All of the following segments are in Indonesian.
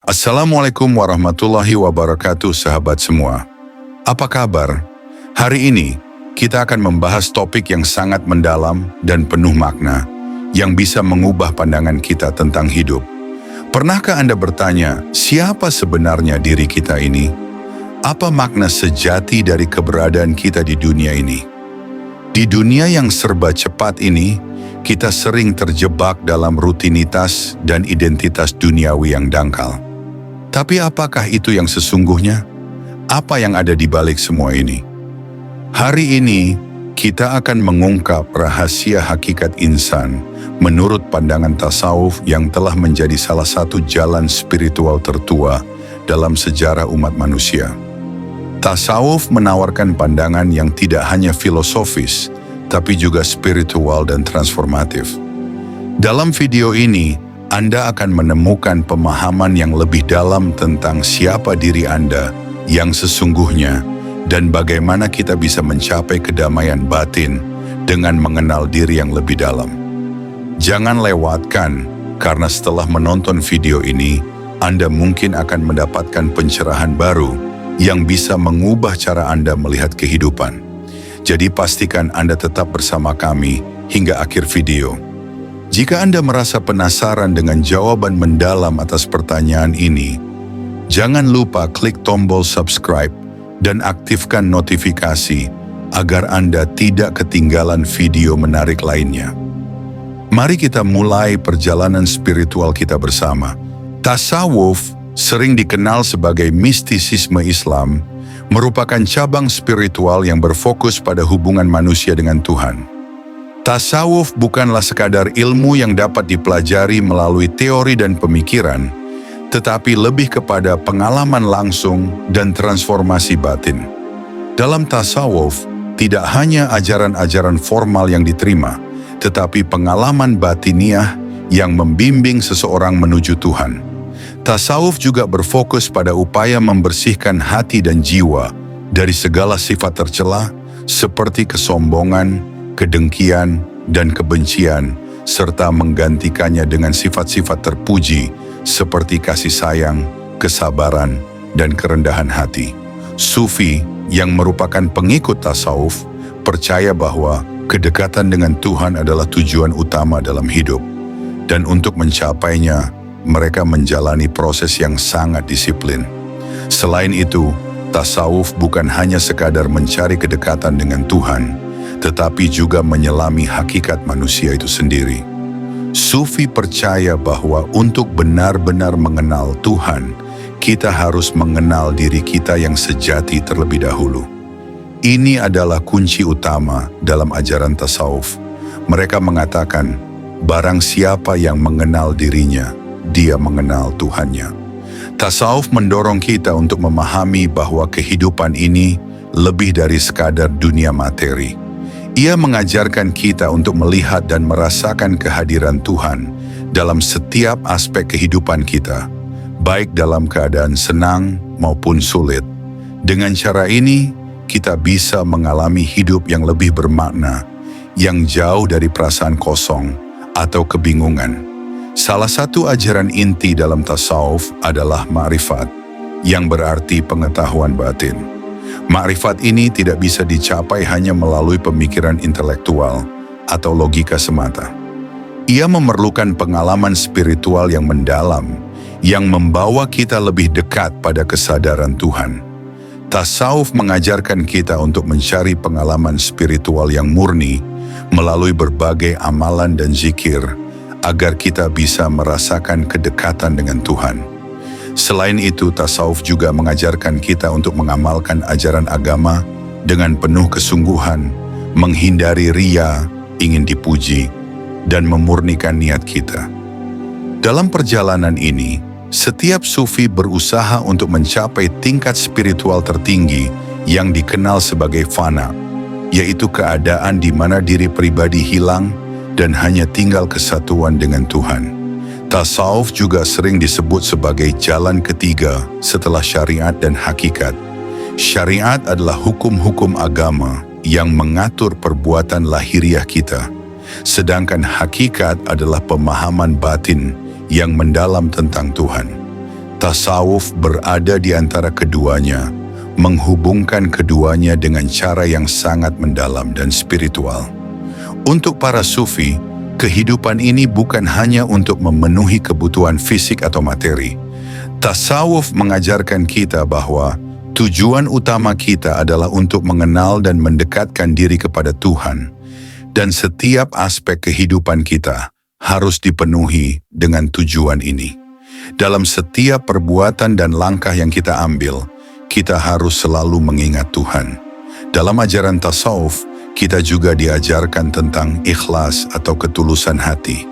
Assalamualaikum warahmatullahi wabarakatuh, sahabat semua. Apa kabar? Hari ini kita akan membahas topik yang sangat mendalam dan penuh makna yang bisa mengubah pandangan kita tentang hidup. Pernahkah Anda bertanya, siapa sebenarnya diri kita ini? Apa makna sejati dari keberadaan kita di dunia ini? Di dunia yang serba cepat ini, kita sering terjebak dalam rutinitas dan identitas duniawi yang dangkal. Tapi apakah itu yang sesungguhnya? Apa yang ada di balik semua ini? Hari ini, kita akan mengungkap rahasia hakikat insan menurut pandangan tasawuf yang telah menjadi salah satu jalan spiritual tertua dalam sejarah umat manusia. Tasawuf menawarkan pandangan yang tidak hanya filosofis, tapi juga spiritual dan transformatif. Dalam video ini, Anda akan menemukan pemahaman yang lebih dalam tentang siapa diri Anda yang sesungguhnya dan bagaimana kita bisa mencapai kedamaian batin dengan mengenal diri yang lebih dalam. Jangan lewatkan, karena setelah menonton video ini, Anda mungkin akan mendapatkan pencerahan baru yang bisa mengubah cara Anda melihat kehidupan. Jadi pastikan Anda tetap bersama kami hingga akhir video. Jika Anda merasa penasaran dengan jawaban mendalam atas pertanyaan ini, jangan lupa klik tombol subscribe dan aktifkan notifikasi agar Anda tidak ketinggalan video menarik lainnya. Mari kita mulai perjalanan spiritual kita bersama. Tasawuf, sering dikenal sebagai mistisisme Islam, merupakan cabang spiritual yang berfokus pada hubungan manusia dengan Tuhan. Tasawuf bukanlah sekadar ilmu yang dapat dipelajari melalui teori dan pemikiran, tetapi lebih kepada pengalaman langsung dan transformasi batin. Dalam tasawuf, tidak hanya ajaran-ajaran formal yang diterima, tetapi pengalaman batiniah yang membimbing seseorang menuju Tuhan. Tasawuf juga berfokus pada upaya membersihkan hati dan jiwa dari segala sifat tercela seperti kesombongan, kedengkian, dan kebencian, serta menggantikannya dengan sifat-sifat terpuji seperti kasih sayang, kesabaran, dan kerendahan hati. Sufi, yang merupakan pengikut tasawuf, percaya bahwa kedekatan dengan Tuhan adalah tujuan utama dalam hidup, dan untuk mencapainya, mereka menjalani proses yang sangat disiplin. Selain itu, tasawuf bukan hanya sekadar mencari kedekatan dengan Tuhan, tetapi juga menyelami hakikat manusia itu sendiri. Sufi percaya bahwa untuk benar-benar mengenal Tuhan, kita harus mengenal diri kita yang sejati terlebih dahulu. Ini adalah kunci utama dalam ajaran tasawuf. Mereka mengatakan, barang siapa yang mengenal dirinya, dia mengenal Tuhannya. Tasawuf mendorong kita untuk memahami bahwa kehidupan ini lebih dari sekadar dunia materi. Ia mengajarkan kita untuk melihat dan merasakan kehadiran Tuhan dalam setiap aspek kehidupan kita, baik dalam keadaan senang maupun sulit. Dengan cara ini, kita bisa mengalami hidup yang lebih bermakna, yang jauh dari perasaan kosong atau kebingungan. Salah satu ajaran inti dalam tasawuf adalah ma'rifat, yang berarti pengetahuan batin. Ma'rifat ini tidak bisa dicapai hanya melalui pemikiran intelektual atau logika semata. Ia memerlukan pengalaman spiritual yang mendalam, yang membawa kita lebih dekat pada kesadaran Tuhan. Tasawuf mengajarkan kita untuk mencari pengalaman spiritual yang murni melalui berbagai amalan dan zikir, agar kita bisa merasakan kedekatan dengan Tuhan. Selain itu, tasawuf juga mengajarkan kita untuk mengamalkan ajaran agama dengan penuh kesungguhan, menghindari riya, ingin dipuji, dan memurnikan niat kita. Dalam perjalanan ini, setiap sufi berusaha untuk mencapai tingkat spiritual tertinggi yang dikenal sebagai fana, yaitu keadaan di mana diri pribadi hilang dan hanya tinggal kesatuan dengan Tuhan. Tasawuf juga sering disebut sebagai jalan ketiga setelah syariat dan hakikat. Syariat adalah hukum-hukum agama yang mengatur perbuatan lahiriah kita, sedangkan hakikat adalah pemahaman batin yang mendalam tentang Tuhan. Tasawuf berada di antara keduanya, menghubungkan keduanya dengan cara yang sangat mendalam dan spiritual. Untuk para sufi, kehidupan ini bukan hanya untuk memenuhi kebutuhan fisik atau materi. Tasawuf mengajarkan kita bahwa tujuan utama kita adalah untuk mengenal dan mendekatkan diri kepada Tuhan, dan setiap aspek kehidupan kita harus dipenuhi dengan tujuan ini. Dalam setiap perbuatan dan langkah yang kita ambil, kita harus selalu mengingat Tuhan. Dalam ajaran tasawuf, kita juga diajarkan tentang ikhlas atau ketulusan hati.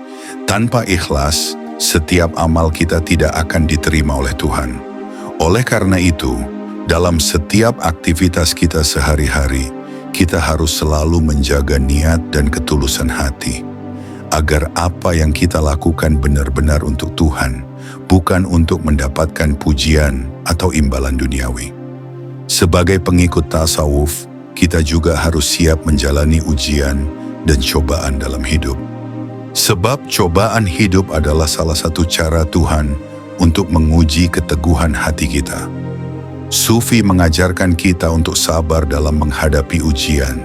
Tanpa ikhlas, setiap amal kita tidak akan diterima oleh Tuhan. Oleh karena itu, dalam setiap aktivitas kita sehari-hari, kita harus selalu menjaga niat dan ketulusan hati, agar apa yang kita lakukan benar-benar untuk Tuhan, bukan untuk mendapatkan pujian atau imbalan duniawi. Sebagai pengikut tasawuf, kita juga harus siap menjalani ujian dan cobaan dalam hidup. Sebab cobaan hidup adalah salah satu cara Tuhan untuk menguji keteguhan hati kita. Sufi mengajarkan kita untuk sabar dalam menghadapi ujian,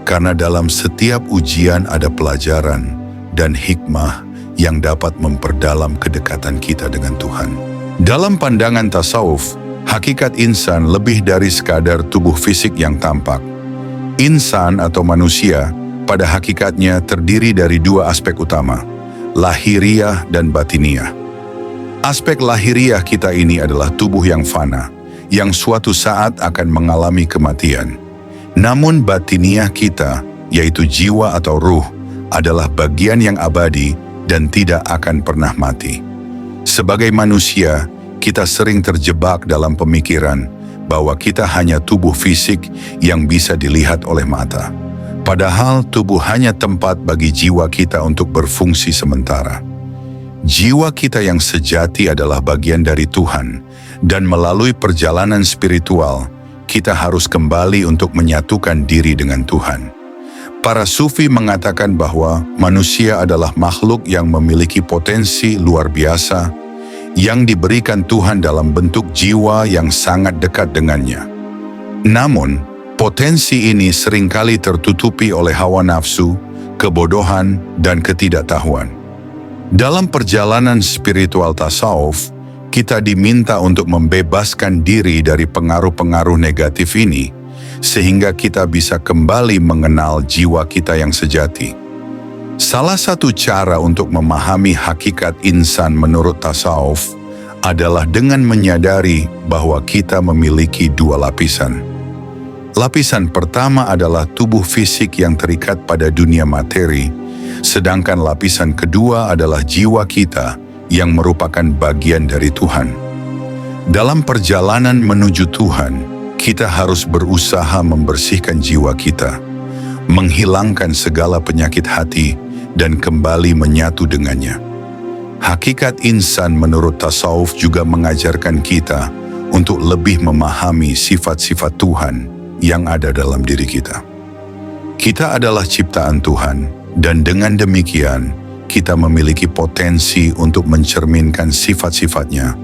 karena dalam setiap ujian ada pelajaran dan hikmah yang dapat memperdalam kedekatan kita dengan Tuhan. Dalam pandangan tasawuf, hakikat insan lebih dari sekadar tubuh fisik yang tampak. Insan atau manusia pada hakikatnya terdiri dari dua aspek utama, lahiriah dan batiniah. Aspek lahiriah kita ini adalah tubuh yang fana, yang suatu saat akan mengalami kematian. Namun batiniah kita, yaitu jiwa atau ruh, adalah bagian yang abadi dan tidak akan pernah mati. Sebagai manusia, kita sering terjebak dalam pemikiran bahwa kita hanya tubuh fisik yang bisa dilihat oleh mata. Padahal tubuh hanya tempat bagi jiwa kita untuk berfungsi sementara. Jiwa kita yang sejati adalah bagian dari Tuhan, dan melalui perjalanan spiritual, kita harus kembali untuk menyatukan diri dengan Tuhan. Para sufi mengatakan bahwa manusia adalah makhluk yang memiliki potensi luar biasa yang diberikan Tuhan dalam bentuk jiwa yang sangat dekat dengannya. Namun, potensi ini seringkali tertutupi oleh hawa nafsu, kebodohan, dan ketidaktahuan. Dalam perjalanan spiritual tasawuf, kita diminta untuk membebaskan diri dari pengaruh-pengaruh negatif ini, sehingga kita bisa kembali mengenal jiwa kita yang sejati. Salah satu cara untuk memahami hakikat insan menurut tasawuf adalah dengan menyadari bahwa kita memiliki dua lapisan. Lapisan pertama adalah tubuh fisik yang terikat pada dunia materi, sedangkan lapisan kedua adalah jiwa kita yang merupakan bagian dari Tuhan. Dalam perjalanan menuju Tuhan, kita harus berusaha membersihkan jiwa kita, menghilangkan segala penyakit hati, dan kembali menyatu dengannya. Hakikat insan menurut tasawuf juga mengajarkan kita untuk lebih memahami sifat-sifat Tuhan yang ada dalam diri kita. Kita adalah ciptaan Tuhan, dan dengan demikian, kita memiliki potensi untuk mencerminkan sifat-sifatnya,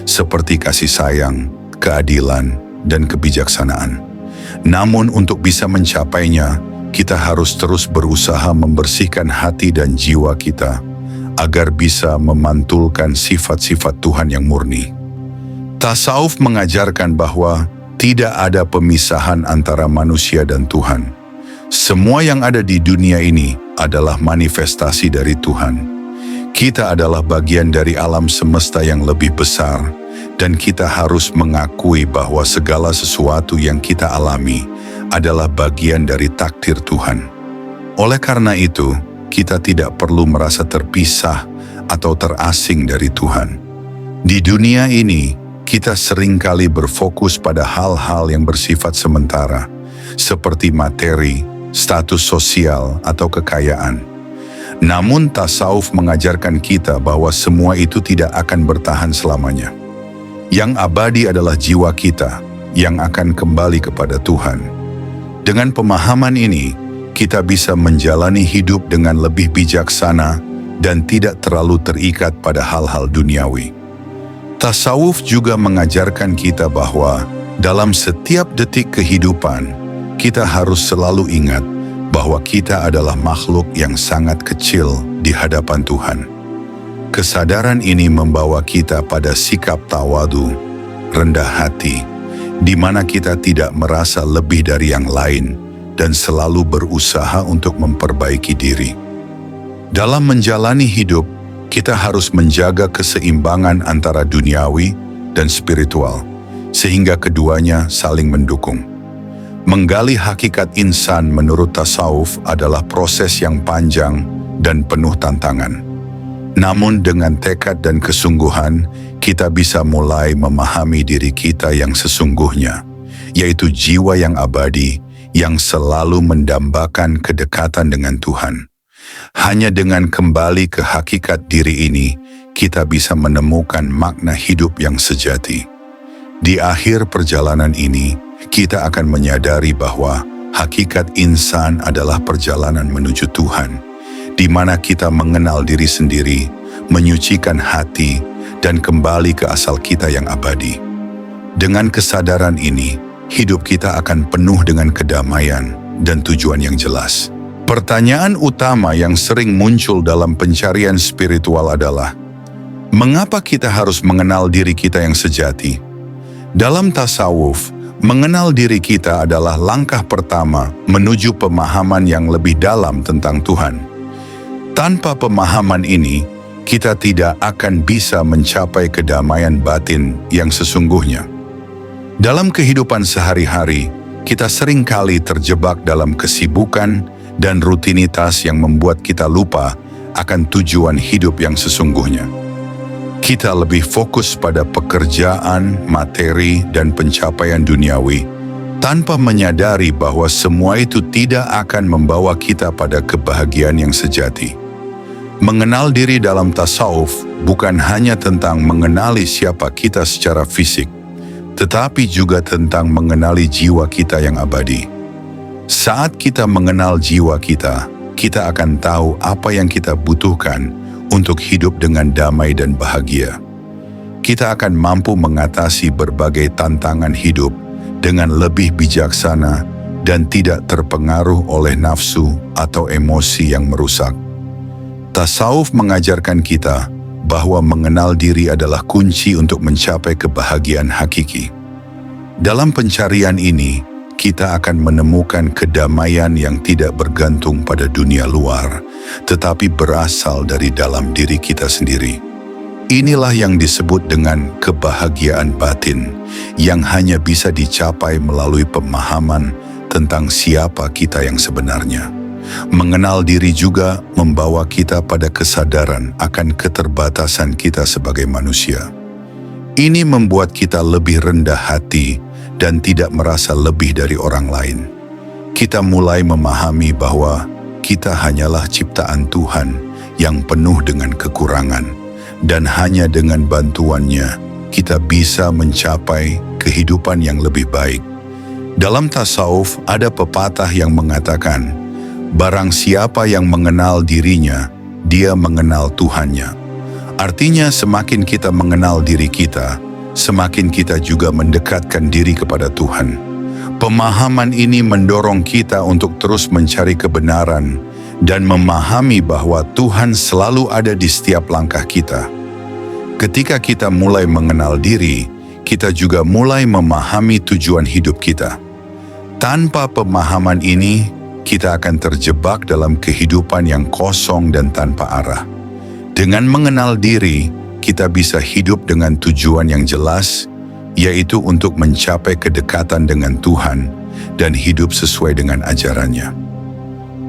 seperti kasih sayang, keadilan, dan kebijaksanaan. Namun untuk bisa mencapainya, kita harus terus berusaha membersihkan hati dan jiwa kita, agar bisa memantulkan sifat-sifat Tuhan yang murni. Tasawuf mengajarkan bahwa tidak ada pemisahan antara manusia dan Tuhan. Semua yang ada di dunia ini adalah manifestasi dari Tuhan. Kita adalah bagian dari alam semesta yang lebih besar, dan kita harus mengakui bahwa segala sesuatu yang kita alami adalah bagian dari takdir Tuhan. Oleh karena itu, kita tidak perlu merasa terpisah atau terasing dari Tuhan. Di dunia ini, kita seringkali berfokus pada hal-hal yang bersifat sementara, seperti materi, status sosial, atau kekayaan. Namun tasawuf mengajarkan kita bahwa semua itu tidak akan bertahan selamanya. Yang abadi adalah jiwa kita yang akan kembali kepada Tuhan. Dengan pemahaman ini, kita bisa menjalani hidup dengan lebih bijaksana dan tidak terlalu terikat pada hal-hal duniawi. Tasawuf juga mengajarkan kita bahwa dalam setiap detik kehidupan, kita harus selalu ingat bahwa kita adalah makhluk yang sangat kecil di hadapan Tuhan. Kesadaran ini membawa kita pada sikap tawadu, rendah hati, di mana kita tidak merasa lebih dari yang lain dan selalu berusaha untuk memperbaiki diri. Dalam menjalani hidup, kita harus menjaga keseimbangan antara duniawi dan spiritual, sehingga keduanya saling mendukung. Menggali hakikat insan menurut tasawuf adalah proses yang panjang dan penuh tantangan. Namun dengan tekad dan kesungguhan, kita bisa mulai memahami diri kita yang sesungguhnya, yaitu jiwa yang abadi yang selalu mendambakan kedekatan dengan Tuhan. Hanya dengan kembali ke hakikat diri ini, kita bisa menemukan makna hidup yang sejati. Di akhir perjalanan ini, kita akan menyadari bahwa hakikat insan adalah perjalanan menuju Tuhan, di mana kita mengenal diri sendiri, menyucikan hati, dan kembali ke asal kita yang abadi. Dengan kesadaran ini, hidup kita akan penuh dengan kedamaian dan tujuan yang jelas. Pertanyaan utama yang sering muncul dalam pencarian spiritual adalah, mengapa kita harus mengenal diri kita yang sejati? Dalam tasawuf, mengenal diri kita adalah langkah pertama menuju pemahaman yang lebih dalam tentang Tuhan. Tanpa pemahaman ini, kita tidak akan bisa mencapai kedamaian batin yang sesungguhnya. Dalam kehidupan sehari-hari, kita seringkali terjebak dalam kesibukan dan rutinitas yang membuat kita lupa akan tujuan hidup yang sesungguhnya. Kita lebih fokus pada pekerjaan, materi, dan pencapaian duniawi, tanpa menyadari bahwa semua itu tidak akan membawa kita pada kebahagiaan yang sejati. Mengenal diri dalam tasawuf bukan hanya tentang mengenali siapa kita secara fisik, tetapi juga tentang mengenali jiwa kita yang abadi. Saat kita mengenal jiwa kita, kita akan tahu apa yang kita butuhkan untuk hidup dengan damai dan bahagia. Kita akan mampu mengatasi berbagai tantangan hidup dengan lebih bijaksana dan tidak terpengaruh oleh nafsu atau emosi yang merusak. Tasawuf mengajarkan kita bahwa mengenal diri adalah kunci untuk mencapai kebahagiaan hakiki. Dalam pencarian ini, kita akan menemukan kedamaian yang tidak bergantung pada dunia luar, tetapi berasal dari dalam diri kita sendiri. Inilah yang disebut dengan kebahagiaan batin, yang hanya bisa dicapai melalui pemahaman tentang siapa kita yang sebenarnya. Mengenal diri juga membawa kita pada kesadaran akan keterbatasan kita sebagai manusia. Ini membuat kita lebih rendah hati dan tidak merasa lebih dari orang lain. Kita mulai memahami bahwa kita hanyalah ciptaan Tuhan yang penuh dengan kekurangan, dan hanya dengan bantuannya kita bisa mencapai kehidupan yang lebih baik. Dalam tasawuf ada pepatah yang mengatakan, barang siapa yang mengenal dirinya, dia mengenal Tuhannya. Artinya semakin kita mengenal diri kita, semakin kita juga mendekatkan diri kepada Tuhan. Pemahaman ini mendorong kita untuk terus mencari kebenaran dan memahami bahwa Tuhan selalu ada di setiap langkah kita. Ketika kita mulai mengenal diri, kita juga mulai memahami tujuan hidup kita. Tanpa pemahaman ini, kita akan terjebak dalam kehidupan yang kosong dan tanpa arah. Dengan mengenal diri, kita bisa hidup dengan tujuan yang jelas, yaitu untuk mencapai kedekatan dengan Tuhan dan hidup sesuai dengan ajarannya.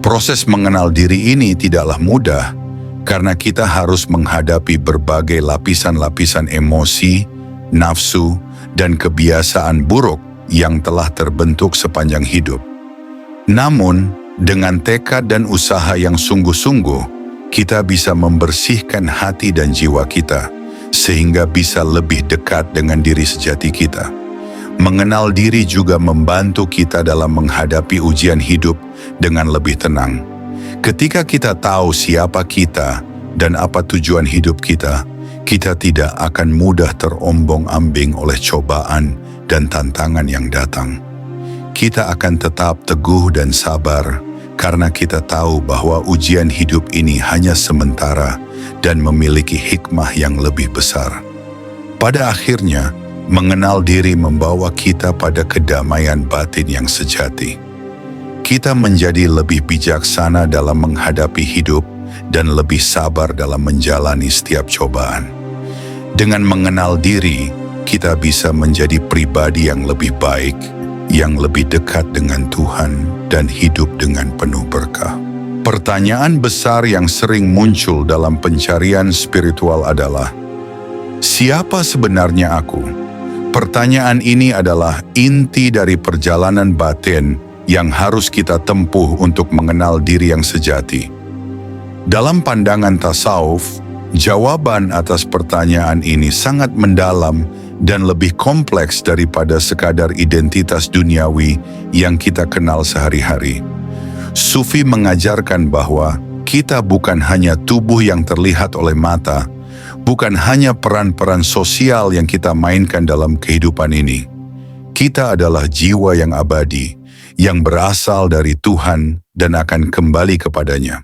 Proses mengenal diri ini tidaklah mudah, karena kita harus menghadapi berbagai lapisan-lapisan emosi, nafsu, dan kebiasaan buruk yang telah terbentuk sepanjang hidup. Namun, dengan tekad dan usaha yang sungguh-sungguh, kita bisa membersihkan hati dan jiwa kita, sehingga bisa lebih dekat dengan diri sejati kita. Mengenal diri juga membantu kita dalam menghadapi ujian hidup dengan lebih tenang. Ketika kita tahu siapa kita dan apa tujuan hidup kita, Kita tidak akan mudah terombang-ambing oleh cobaan dan tantangan yang datang. Kita akan tetap teguh dan sabar karena kita tahu bahwa ujian hidup ini hanya sementara dan memiliki hikmah yang lebih besar. Pada akhirnya, mengenal diri membawa kita pada kedamaian batin yang sejati. Kita menjadi lebih bijaksana dalam menghadapi hidup dan lebih sabar dalam menjalani setiap cobaan. Dengan mengenal diri, kita bisa menjadi pribadi yang lebih baik, yang lebih dekat dengan Tuhan dan hidup dengan penuh berkah. Pertanyaan besar yang sering muncul dalam pencarian spiritual adalah, siapa sebenarnya aku? Pertanyaan ini adalah inti dari perjalanan batin yang harus kita tempuh untuk mengenal diri yang sejati. Dalam pandangan tasawuf, jawaban atas pertanyaan ini sangat mendalam dan lebih kompleks daripada sekadar identitas duniawi yang kita kenal sehari-hari. Sufi mengajarkan bahwa kita bukan hanya tubuh yang terlihat oleh mata, bukan hanya peran-peran sosial yang kita mainkan dalam kehidupan ini. Kita adalah jiwa yang abadi, yang berasal dari Tuhan dan akan kembali kepadanya.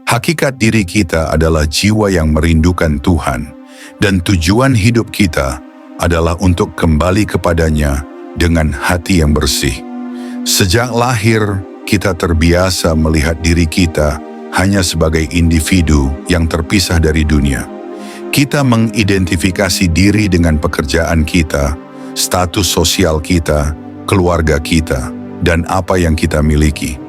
Hakikat diri kita adalah jiwa yang merindukan Tuhan, dan tujuan hidup kita adalah untuk kembali kepadanya dengan hati yang bersih. Sejak lahir, kita terbiasa melihat diri kita hanya sebagai individu yang terpisah dari dunia. Kita mengidentifikasi diri dengan pekerjaan kita, status sosial kita, keluarga kita, dan apa yang kita miliki.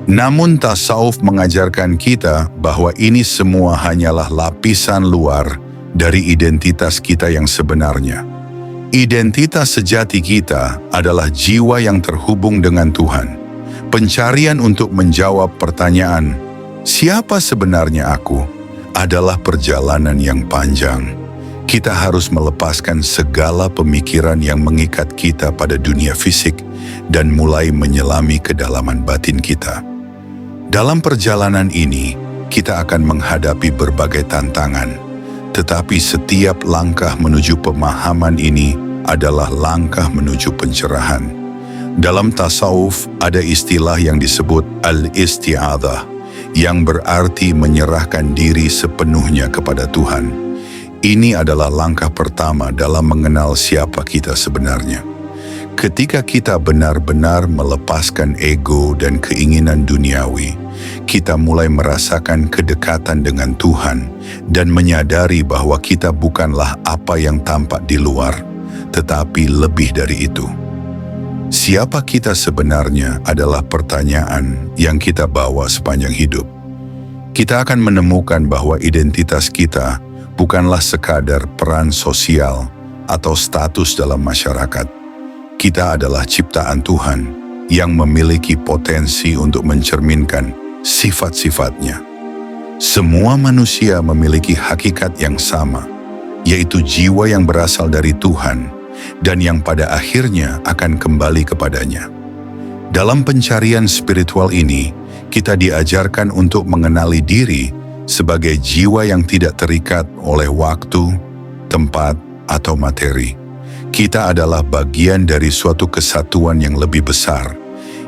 Namun tasawuf mengajarkan kita bahwa ini semua hanyalah lapisan luar dari identitas kita yang sebenarnya. Identitas sejati kita adalah jiwa yang terhubung dengan Tuhan. Pencarian untuk menjawab pertanyaan, siapa sebenarnya aku, adalah perjalanan yang panjang. Kita harus melepaskan segala pemikiran yang mengikat kita pada dunia fisik dan mulai menyelami kedalaman batin kita. Dalam perjalanan ini, kita akan menghadapi berbagai tantangan. Tetapi setiap langkah menuju pemahaman ini adalah langkah menuju pencerahan. Dalam tasawuf ada istilah yang disebut al-isti'adzah, yang berarti menyerahkan diri sepenuhnya kepada Tuhan. Ini adalah langkah pertama dalam mengenal siapa kita sebenarnya. Ketika kita benar-benar melepaskan ego dan keinginan duniawi, kita mulai merasakan kedekatan dengan Tuhan dan menyadari bahwa kita bukanlah apa yang tampak di luar, tetapi lebih dari itu. Siapa kita sebenarnya adalah pertanyaan yang kita bawa sepanjang hidup. Kita akan menemukan bahwa identitas kita bukanlah sekadar peran sosial atau status dalam masyarakat. Kita adalah ciptaan Tuhan yang memiliki potensi untuk mencerminkan sifat-sifatnya. Semua manusia memiliki hakikat yang sama, yaitu jiwa yang berasal dari Tuhan dan yang pada akhirnya akan kembali kepadanya. Dalam pencarian spiritual ini, kita diajarkan untuk mengenali diri sebagai jiwa yang tidak terikat oleh waktu, tempat, atau materi. Kita adalah bagian dari suatu kesatuan yang lebih besar,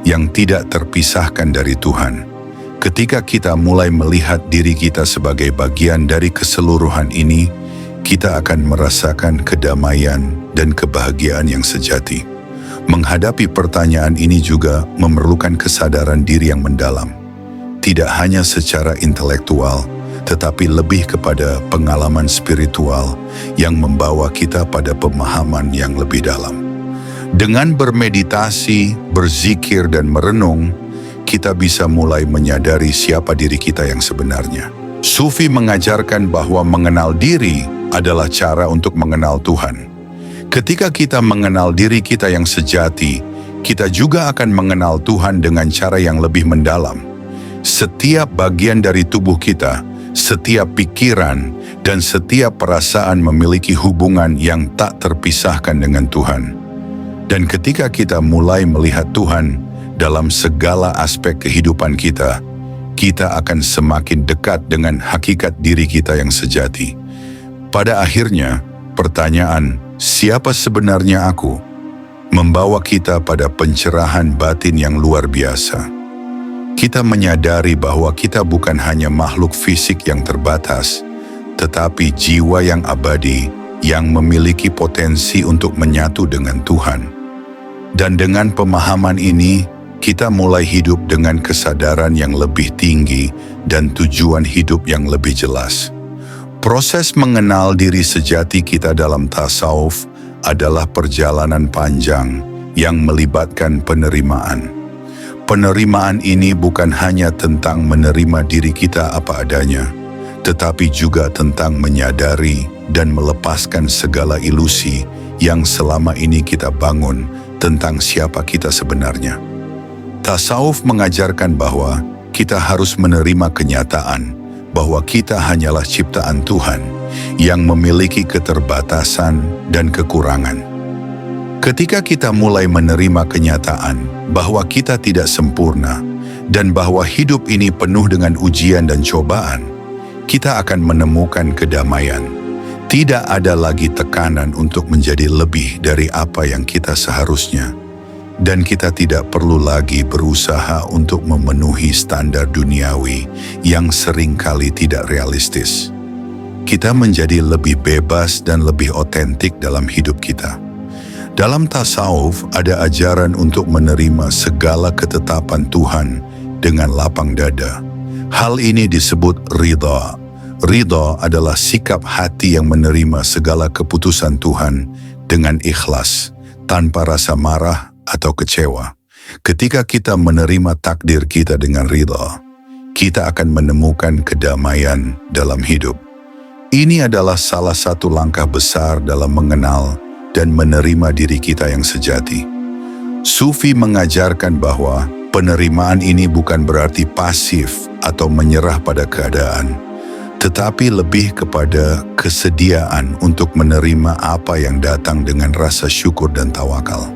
yang tidak terpisahkan dari Tuhan. Ketika kita mulai melihat diri kita sebagai bagian dari keseluruhan ini, kita akan merasakan kedamaian dan kebahagiaan yang sejati. Menghadapi pertanyaan ini juga memerlukan kesadaran diri yang mendalam. Tidak hanya secara intelektual, tetapi lebih kepada pengalaman spiritual yang membawa kita pada pemahaman yang lebih dalam. Dengan bermeditasi, berzikir, dan merenung, kita bisa mulai menyadari siapa diri kita yang sebenarnya. Sufi mengajarkan bahwa mengenal diri adalah cara untuk mengenal Tuhan. Ketika kita mengenal diri kita yang sejati, kita juga akan mengenal Tuhan dengan cara yang lebih mendalam. Setiap bagian dari tubuh kita, setiap pikiran, dan setiap perasaan memiliki hubungan yang tak terpisahkan dengan Tuhan. Dan ketika kita mulai melihat Tuhan dalam segala aspek kehidupan kita, kita akan semakin dekat dengan hakikat diri kita yang sejati. Pada akhirnya, pertanyaan, siapa sebenarnya aku? Membawa kita pada pencerahan batin yang luar biasa. Kita menyadari bahwa kita bukan hanya makhluk fisik yang terbatas, tetapi jiwa yang abadi yang memiliki potensi untuk menyatu dengan Tuhan. Dan dengan pemahaman ini, kita mulai hidup dengan kesadaran yang lebih tinggi dan tujuan hidup yang lebih jelas. Proses mengenal diri sejati kita dalam tasawuf adalah perjalanan panjang yang melibatkan penerimaan. Penerimaan ini bukan hanya tentang menerima diri kita apa adanya, tetapi juga tentang menyadari dan melepaskan segala ilusi yang selama ini kita bangun tentang siapa kita sebenarnya. Tasawuf mengajarkan bahwa kita harus menerima kenyataan bahwa kita hanyalah ciptaan Tuhan yang memiliki keterbatasan dan kekurangan. Ketika kita mulai menerima kenyataan bahwa kita tidak sempurna dan bahwa hidup ini penuh dengan ujian dan cobaan, kita akan menemukan kedamaian. Tidak ada lagi tekanan untuk menjadi lebih dari apa yang kita seharusnya, dan kita tidak perlu lagi berusaha untuk memenuhi standar duniawi yang seringkali tidak realistis. Kita menjadi lebih bebas dan lebih otentik dalam hidup kita. Dalam tasawuf ada ajaran untuk menerima segala ketetapan Tuhan dengan lapang dada. Hal ini disebut ridha. Ridha adalah sikap hati yang menerima segala keputusan Tuhan dengan ikhlas, tanpa rasa marah atau kecewa. Ketika kita menerima takdir kita dengan ridha, kita akan menemukan kedamaian dalam hidup. Ini adalah salah satu langkah besar dalam mengenal dan menerima diri kita yang sejati. Sufi mengajarkan bahwa penerimaan ini bukan berarti pasif atau menyerah pada keadaan, tetapi lebih kepada kesediaan untuk menerima apa yang datang dengan rasa syukur dan tawakal.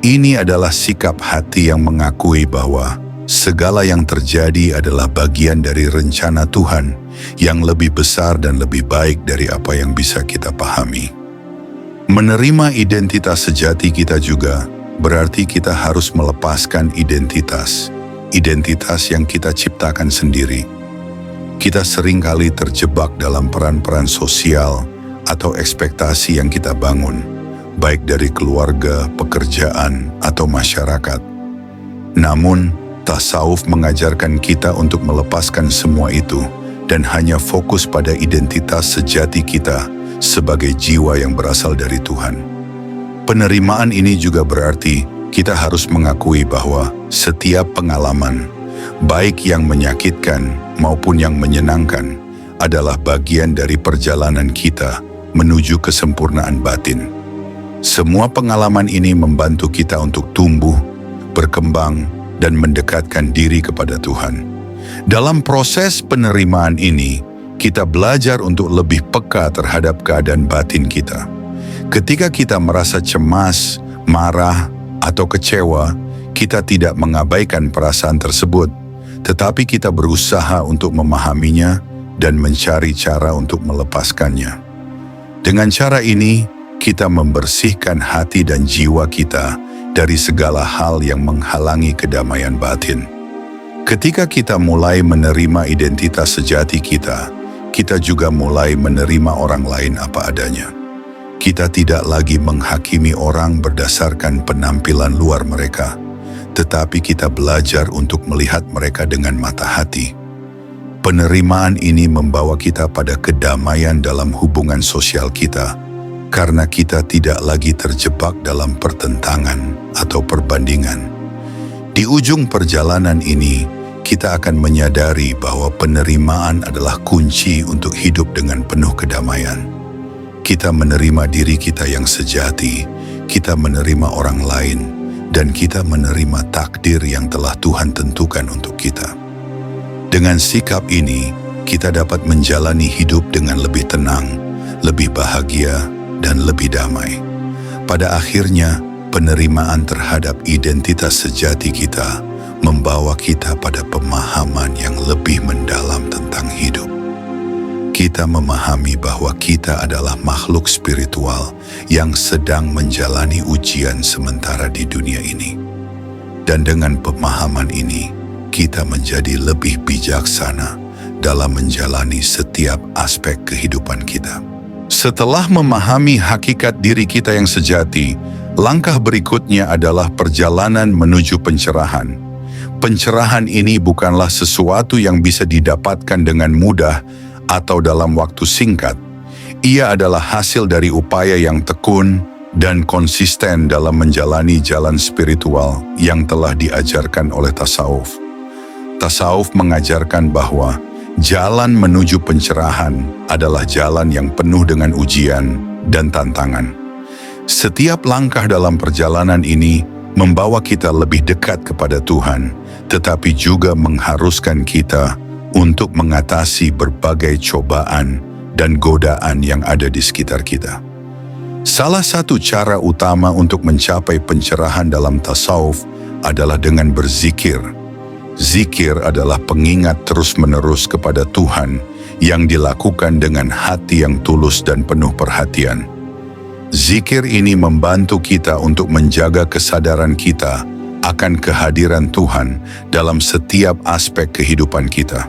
Ini adalah sikap hati yang mengakui bahwa segala yang terjadi adalah bagian dari rencana Tuhan yang lebih besar dan lebih baik dari apa yang bisa kita pahami. Menerima identitas sejati kita juga berarti kita harus melepaskan identitas yang kita ciptakan sendiri. Kita seringkali terjebak dalam peran-peran sosial atau ekspektasi yang kita bangun, baik dari keluarga, pekerjaan, atau masyarakat. Namun, tasawuf mengajarkan kita untuk melepaskan semua itu dan hanya fokus pada identitas sejati kita sebagai jiwa yang berasal dari Tuhan. Penerimaan ini juga berarti kita harus mengakui bahwa setiap pengalaman, baik yang menyakitkan maupun yang menyenangkan, adalah bagian dari perjalanan kita menuju kesempurnaan batin. Semua pengalaman ini membantu kita untuk tumbuh, berkembang, dan mendekatkan diri kepada Tuhan. Dalam proses penerimaan ini, kita belajar untuk lebih peka terhadap keadaan batin kita. Ketika kita merasa cemas, marah, atau kecewa, kita tidak mengabaikan perasaan tersebut, tetapi kita berusaha untuk memahaminya dan mencari cara untuk melepaskannya. Dengan cara ini, kita membersihkan hati dan jiwa kita dari segala hal yang menghalangi kedamaian batin. Ketika kita mulai menerima identitas sejati kita juga mulai menerima orang lain apa adanya. Kita tidak lagi menghakimi orang berdasarkan penampilan luar mereka, tetapi kita belajar untuk melihat mereka dengan mata hati. Penerimaan ini membawa kita pada kedamaian dalam hubungan sosial kita, karena kita tidak lagi terjebak dalam pertentangan atau perbandingan. Di ujung perjalanan ini, kita akan menyadari bahwa penerimaan adalah kunci untuk hidup dengan penuh kedamaian. Kita menerima diri kita yang sejati, kita menerima orang lain, dan kita menerima takdir yang telah Tuhan tentukan untuk kita. Dengan sikap ini, kita dapat menjalani hidup dengan lebih tenang, lebih bahagia, dan lebih damai. Pada akhirnya, penerimaan terhadap identitas sejati kita membawa kita pada pemahaman yang lebih mendalam tentang hidup. kita memahami bahwa kita adalah makhluk spiritual yang sedang menjalani ujian sementara di dunia ini. Dan dengan pemahaman ini, kita menjadi lebih bijaksana dalam menjalani setiap aspek kehidupan kita. Setelah memahami hakikat diri kita yang sejati, langkah berikutnya adalah perjalanan menuju pencerahan. Pencerahan ini bukanlah sesuatu yang bisa didapatkan dengan mudah atau dalam waktu singkat. Ia adalah hasil dari upaya yang tekun dan konsisten dalam menjalani jalan spiritual yang telah diajarkan oleh tasawuf. Tasawuf mengajarkan bahwa jalan menuju pencerahan adalah jalan yang penuh dengan ujian dan tantangan. Setiap langkah dalam perjalanan ini membawa kita lebih dekat kepada Tuhan, tetapi juga mengharuskan kita untuk mengatasi berbagai cobaan dan godaan yang ada di sekitar kita. Salah satu cara utama untuk mencapai pencerahan dalam tasawuf adalah dengan berzikir. Zikir adalah pengingat terus-menerus kepada Tuhan yang dilakukan dengan hati yang tulus dan penuh perhatian. Zikir ini membantu kita untuk menjaga kesadaran kita akan kehadiran Tuhan dalam setiap aspek kehidupan kita.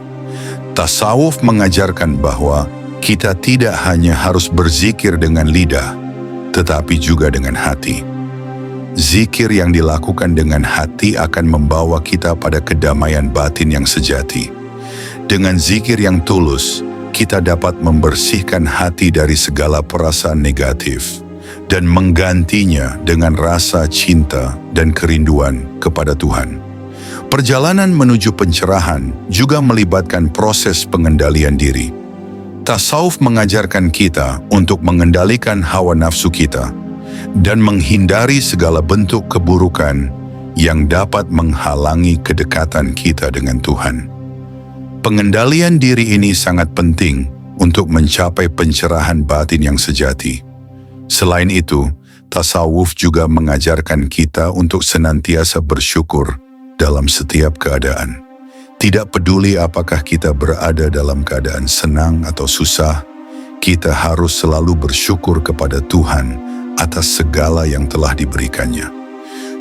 Tasawuf mengajarkan bahwa kita tidak hanya harus berzikir dengan lidah, tetapi juga dengan hati. Zikir yang dilakukan dengan hati akan membawa kita pada kedamaian batin yang sejati. Dengan zikir yang tulus, kita dapat membersihkan hati dari segala perasaan negatif dan menggantinya dengan rasa cinta dan kerinduan kepada Tuhan. Perjalanan menuju pencerahan juga melibatkan proses pengendalian diri. Tasawuf mengajarkan kita untuk mengendalikan hawa nafsu kita dan menghindari segala bentuk keburukan yang dapat menghalangi kedekatan kita dengan Tuhan. Pengendalian diri ini sangat penting untuk mencapai pencerahan batin yang sejati. Selain itu, tasawuf juga mengajarkan kita untuk senantiasa bersyukur dalam setiap keadaan. Tidak peduli apakah kita berada dalam keadaan senang atau susah, kita harus selalu bersyukur kepada Tuhan atas segala yang telah diberikannya.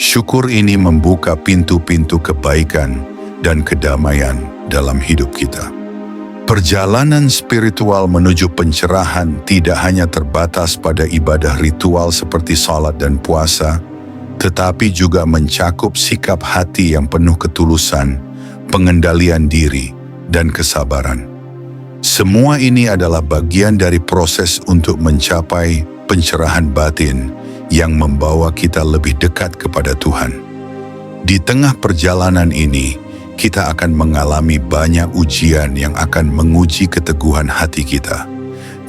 Syukur ini membuka pintu-pintu kebaikan dan kedamaian dalam hidup kita. Perjalanan spiritual menuju pencerahan tidak hanya terbatas pada ibadah ritual seperti salat dan puasa, tetapi juga mencakup sikap hati yang penuh ketulusan, pengendalian diri, dan kesabaran. Semua ini adalah bagian dari proses untuk mencapai pencerahan batin yang membawa kita lebih dekat kepada Tuhan. Di tengah perjalanan ini, kita akan mengalami banyak ujian yang akan menguji keteguhan hati kita.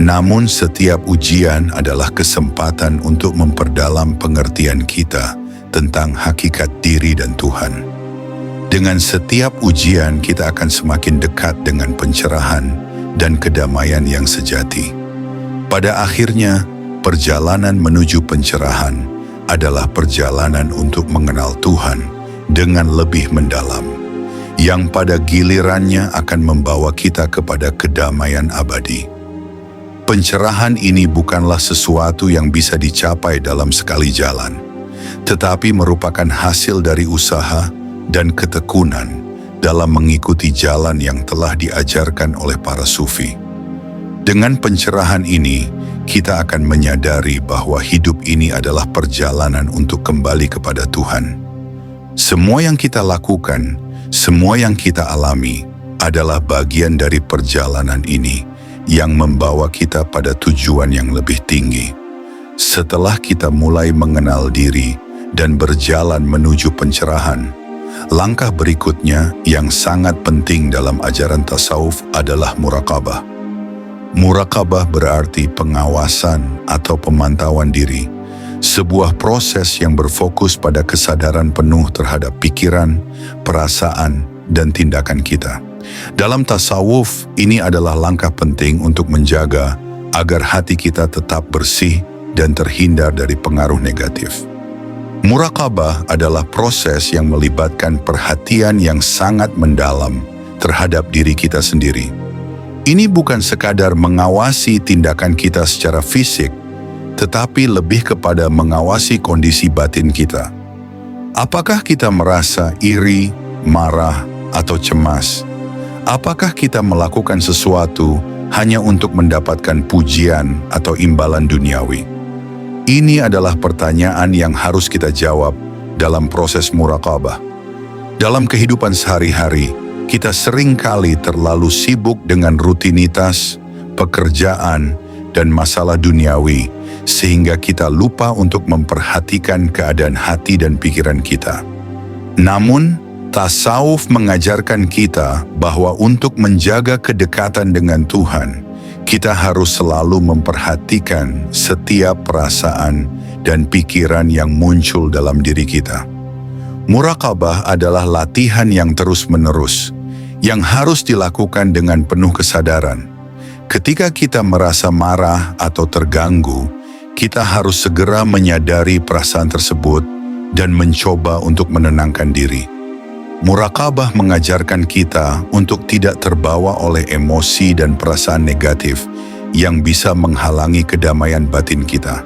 Namun setiap ujian adalah kesempatan untuk memperdalam pengertian kita tentang hakikat diri dan Tuhan. Dengan setiap ujian, kita akan semakin dekat dengan pencerahan dan kedamaian yang sejati. Pada akhirnya, perjalanan menuju pencerahan adalah perjalanan untuk mengenal Tuhan dengan lebih mendalam, yang pada gilirannya akan membawa kita kepada kedamaian abadi. Pencerahan ini bukanlah sesuatu yang bisa dicapai dalam sekali jalan, tetapi merupakan hasil dari usaha dan ketekunan dalam mengikuti jalan yang telah diajarkan oleh para sufi. Dengan pencerahan ini, kita akan menyadari bahwa hidup ini adalah perjalanan untuk kembali kepada Tuhan. Semua yang kita lakukan, semua yang kita alami adalah bagian dari perjalanan ini yang membawa kita pada tujuan yang lebih tinggi. Setelah kita mulai mengenal diri dan berjalan menuju pencerahan, langkah berikutnya yang sangat penting dalam ajaran tasawuf adalah muraqabah. Muraqabah berarti pengawasan atau pemantauan diri, sebuah proses yang berfokus pada kesadaran penuh terhadap pikiran, perasaan, dan tindakan kita. Dalam tasawuf, ini adalah langkah penting untuk menjaga agar hati kita tetap bersih dan terhindar dari pengaruh negatif. Muraqabah adalah proses yang melibatkan perhatian yang sangat mendalam terhadap diri kita sendiri. Ini bukan sekadar mengawasi tindakan kita secara fisik, tetapi lebih kepada mengawasi kondisi batin kita. Apakah kita merasa iri, marah, atau cemas? Apakah kita melakukan sesuatu hanya untuk mendapatkan pujian atau imbalan duniawi? Ini adalah pertanyaan yang harus kita jawab dalam proses muraqabah. Dalam kehidupan sehari-hari, kita seringkali terlalu sibuk dengan rutinitas, pekerjaan, dan masalah duniawi, sehingga kita lupa untuk memperhatikan keadaan hati dan pikiran kita. Namun, tasawuf mengajarkan kita bahwa untuk menjaga kedekatan dengan Tuhan, kita harus selalu memperhatikan setiap perasaan dan pikiran yang muncul dalam diri kita. Muraqabah adalah latihan yang terus-menerus, yang harus dilakukan dengan penuh kesadaran. Ketika kita merasa marah atau terganggu, kita harus segera menyadari perasaan tersebut dan mencoba untuk menenangkan diri. Muraqabah mengajarkan kita untuk tidak terbawa oleh emosi dan perasaan negatif yang bisa menghalangi kedamaian batin kita.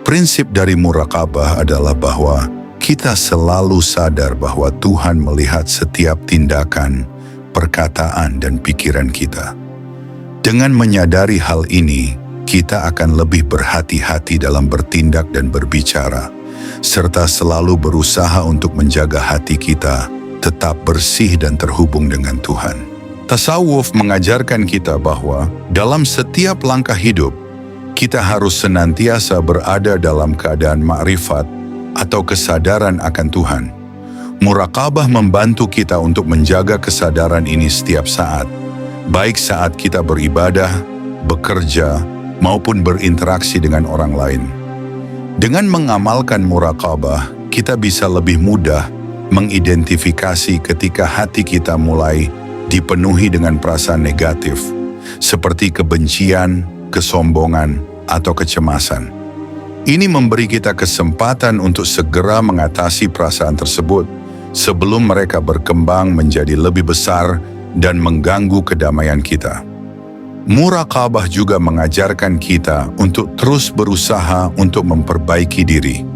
Prinsip dari muraqabah adalah bahwa kita selalu sadar bahwa Tuhan melihat setiap tindakan, perkataan, dan pikiran kita. Dengan menyadari hal ini, kita akan lebih berhati-hati dalam bertindak dan berbicara, serta selalu berusaha untuk menjaga hati kita tetap bersih dan terhubung dengan Tuhan. Tasawuf mengajarkan kita bahwa dalam setiap langkah hidup, kita harus senantiasa berada dalam keadaan ma'rifat atau kesadaran akan Tuhan. Muraqabah membantu kita untuk menjaga kesadaran ini setiap saat, baik saat kita beribadah, bekerja, maupun berinteraksi dengan orang lain. Dengan mengamalkan muraqabah, kita bisa lebih mudah mengidentifikasi ketika hati kita mulai dipenuhi dengan perasaan negatif, seperti kebencian, kesombongan, atau kecemasan. Ini memberi kita kesempatan untuk segera mengatasi perasaan tersebut sebelum mereka berkembang menjadi lebih besar dan mengganggu kedamaian kita. Muraqabah juga mengajarkan kita untuk terus berusaha untuk memperbaiki diri.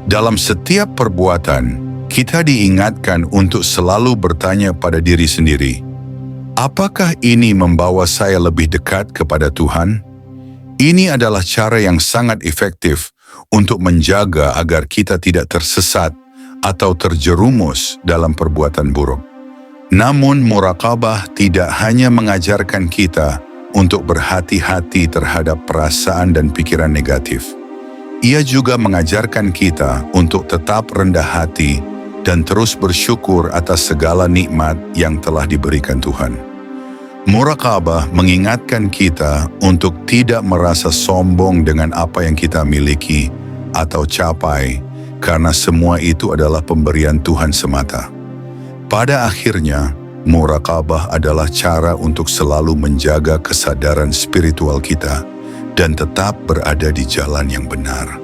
Dalam setiap perbuatan, kita diingatkan untuk selalu bertanya pada diri sendiri, apakah ini membawa saya lebih dekat kepada Tuhan? Ini adalah cara yang sangat efektif untuk menjaga agar kita tidak tersesat atau terjerumus dalam perbuatan buruk. Namun, muraqabah tidak hanya mengajarkan kita untuk berhati-hati terhadap perasaan dan pikiran negatif. Ia juga mengajarkan kita untuk tetap rendah hati dan terus bersyukur atas segala nikmat yang telah diberikan Tuhan. Muraqabah mengingatkan kita untuk tidak merasa sombong dengan apa yang kita miliki atau capai, karena semua itu adalah pemberian Tuhan semata. Pada akhirnya, muraqabah adalah cara untuk selalu menjaga kesadaran spiritual kita dan tetap berada di jalan yang benar.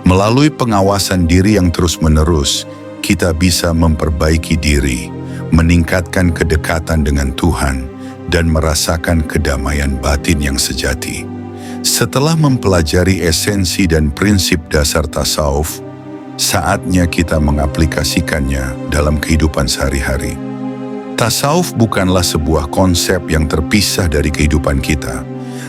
Melalui pengawasan diri yang terus-menerus, kita bisa memperbaiki diri, meningkatkan kedekatan dengan Tuhan, dan merasakan kedamaian batin yang sejati. Setelah mempelajari esensi dan prinsip dasar tasawuf, saatnya kita mengaplikasikannya dalam kehidupan sehari-hari. Tasawuf bukanlah sebuah konsep yang terpisah dari kehidupan kita,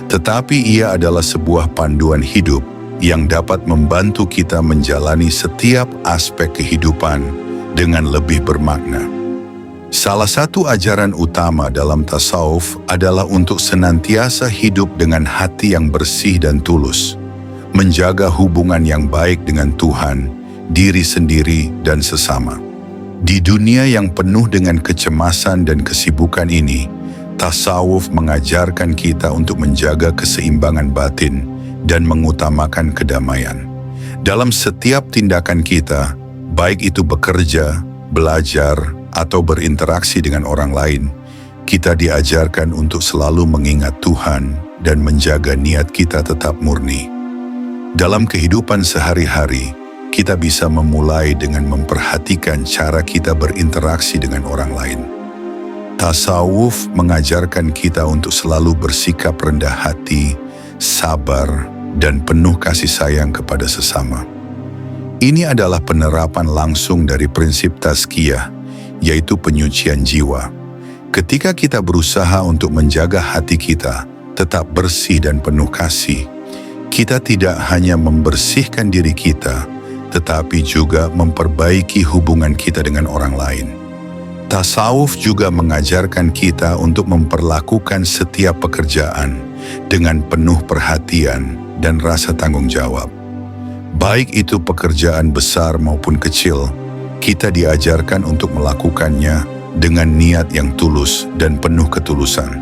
tetapi ia adalah sebuah panduan hidup yang dapat membantu kita menjalani setiap aspek kehidupan dengan lebih bermakna. Salah satu ajaran utama dalam tasawuf adalah untuk senantiasa hidup dengan hati yang bersih dan tulus, menjaga hubungan yang baik dengan Tuhan, diri sendiri, dan sesama. Di dunia yang penuh dengan kecemasan dan kesibukan ini, tasawuf mengajarkan kita untuk menjaga keseimbangan batin dan mengutamakan kedamaian. Dalam setiap tindakan kita, baik itu bekerja, belajar, atau berinteraksi dengan orang lain, kita diajarkan untuk selalu mengingat Tuhan dan menjaga niat kita tetap murni. Dalam kehidupan sehari-hari, kita bisa memulai dengan memperhatikan cara kita berinteraksi dengan orang lain. Tasawuf mengajarkan kita untuk selalu bersikap rendah hati, sabar, dan penuh kasih sayang kepada sesama. Ini adalah penerapan langsung dari prinsip tazkiyah, yaitu penyucian jiwa. Ketika kita berusaha untuk menjaga hati kita tetap bersih dan penuh kasih, kita tidak hanya membersihkan diri kita, tetapi juga memperbaiki hubungan kita dengan orang lain. Tasawuf juga mengajarkan kita untuk memperlakukan setiap pekerjaan dengan penuh perhatian dan rasa tanggung jawab. Baik itu pekerjaan besar maupun kecil, kita diajarkan untuk melakukannya dengan niat yang tulus dan penuh ketulusan.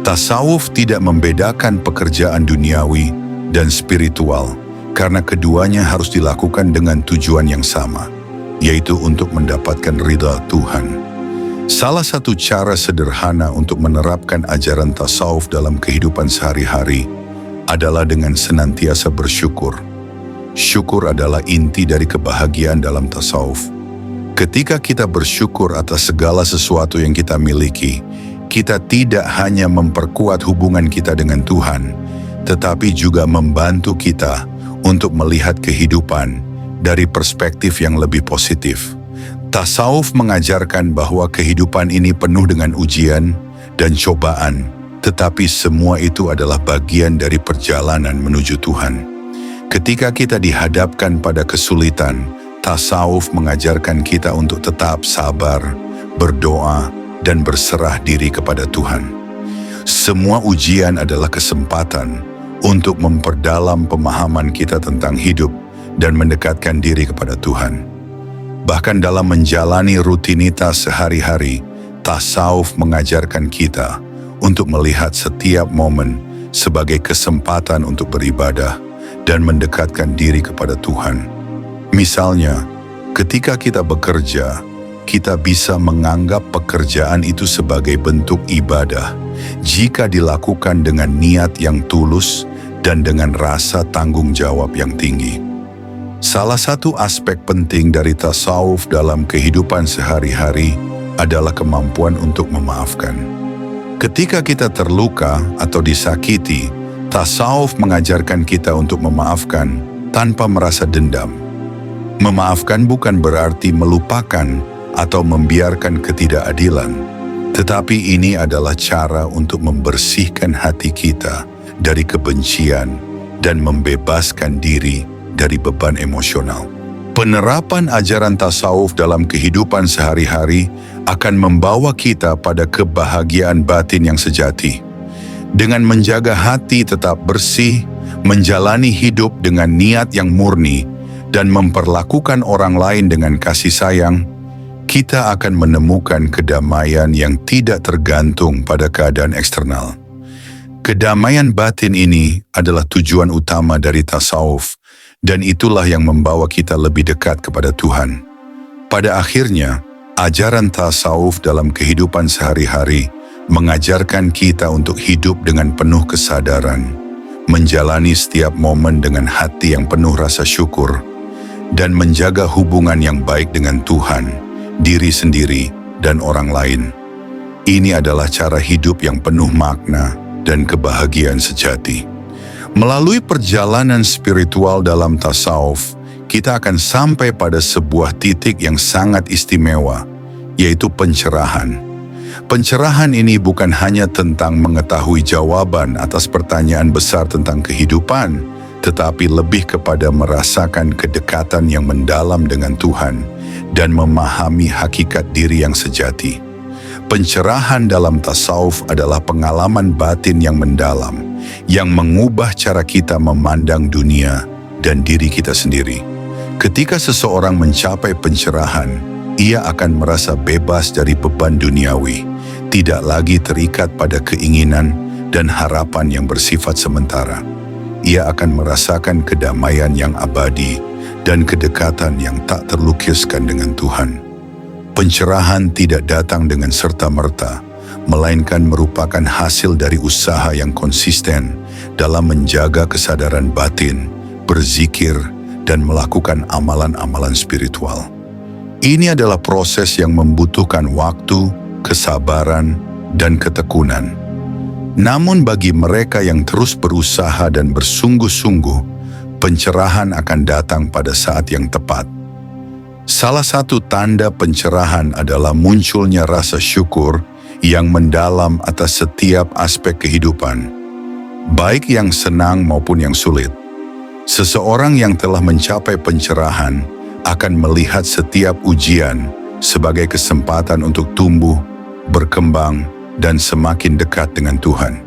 Tasawuf tidak membedakan pekerjaan duniawi dan spiritual, karena keduanya harus dilakukan dengan tujuan yang sama, yaitu untuk mendapatkan ridha Tuhan. Salah satu cara sederhana untuk menerapkan ajaran tasawuf dalam kehidupan sehari-hari adalah dengan senantiasa bersyukur. Syukur adalah inti dari kebahagiaan dalam tasawuf. Ketika kita bersyukur atas segala sesuatu yang kita miliki, kita tidak hanya memperkuat hubungan kita dengan Tuhan, tetapi juga membantu kita untuk melihat kehidupan dari perspektif yang lebih positif. Tasawuf mengajarkan bahwa kehidupan ini penuh dengan ujian dan cobaan, tetapi semua itu adalah bagian dari perjalanan menuju Tuhan. Ketika kita dihadapkan pada kesulitan, tasawuf mengajarkan kita untuk tetap sabar, berdoa, dan berserah diri kepada Tuhan. Semua ujian adalah kesempatan untuk memperdalam pemahaman kita tentang hidup dan mendekatkan diri kepada Tuhan. Bahkan dalam menjalani rutinitas sehari-hari, tasawuf mengajarkan kita untuk melihat setiap momen sebagai kesempatan untuk beribadah dan mendekatkan diri kepada Tuhan. Misalnya, ketika kita bekerja, kita bisa menganggap pekerjaan itu sebagai bentuk ibadah jika dilakukan dengan niat yang tulus dan dengan rasa tanggung jawab yang tinggi. Salah satu aspek penting dari tasawuf dalam kehidupan sehari-hari adalah kemampuan untuk memaafkan. Ketika kita terluka atau disakiti, tasawuf mengajarkan kita untuk memaafkan tanpa merasa dendam. Memaafkan bukan berarti melupakan atau membiarkan ketidakadilan, tetapi ini adalah cara untuk membersihkan hati kita dari kebencian dan membebaskan diri dari beban emosional. Penerapan ajaran tasawuf dalam kehidupan sehari-hari akan membawa kita pada kebahagiaan batin yang sejati. Dengan menjaga hati tetap bersih, menjalani hidup dengan niat yang murni, dan memperlakukan orang lain dengan kasih sayang, kita akan menemukan kedamaian yang tidak tergantung pada keadaan eksternal. Kedamaian batin ini adalah tujuan utama dari tasawuf, dan itulah yang membawa kita lebih dekat kepada Tuhan. Pada akhirnya, ajaran tasawuf dalam kehidupan sehari-hari mengajarkan kita untuk hidup dengan penuh kesadaran, menjalani setiap momen dengan hati yang penuh rasa syukur, dan menjaga hubungan yang baik dengan Tuhan, diri sendiri, dan orang lain. Ini adalah cara hidup yang penuh makna dan kebahagiaan sejati. Melalui perjalanan spiritual dalam tasawuf, kita akan sampai pada sebuah titik yang sangat istimewa, yaitu pencerahan. Pencerahan ini bukan hanya tentang mengetahui jawaban atas pertanyaan besar tentang kehidupan, tetapi lebih kepada merasakan kedekatan yang mendalam dengan Tuhan dan memahami hakikat diri yang sejati. Pencerahan dalam tasawuf adalah pengalaman batin yang mendalam, yang mengubah cara kita memandang dunia dan diri kita sendiri. Ketika seseorang mencapai pencerahan, ia akan merasa bebas dari beban duniawi, tidak lagi terikat pada keinginan dan harapan yang bersifat sementara. Ia akan merasakan kedamaian yang abadi dan kedekatan yang tak terlukiskan dengan Tuhan. Pencerahan tidak datang dengan serta-merta, melainkan merupakan hasil dari usaha yang konsisten dalam menjaga kesadaran batin, berzikir, dan melakukan amalan-amalan spiritual. Ini adalah proses yang membutuhkan waktu, kesabaran, dan ketekunan. Namun bagi mereka yang terus berusaha dan bersungguh-sungguh, pencerahan akan datang pada saat yang tepat. Salah satu tanda pencerahan adalah munculnya rasa syukur yang mendalam atas setiap aspek kehidupan, baik yang senang maupun yang sulit. Seseorang yang telah mencapai pencerahan akan melihat setiap ujian sebagai kesempatan untuk tumbuh, berkembang, dan semakin dekat dengan Tuhan.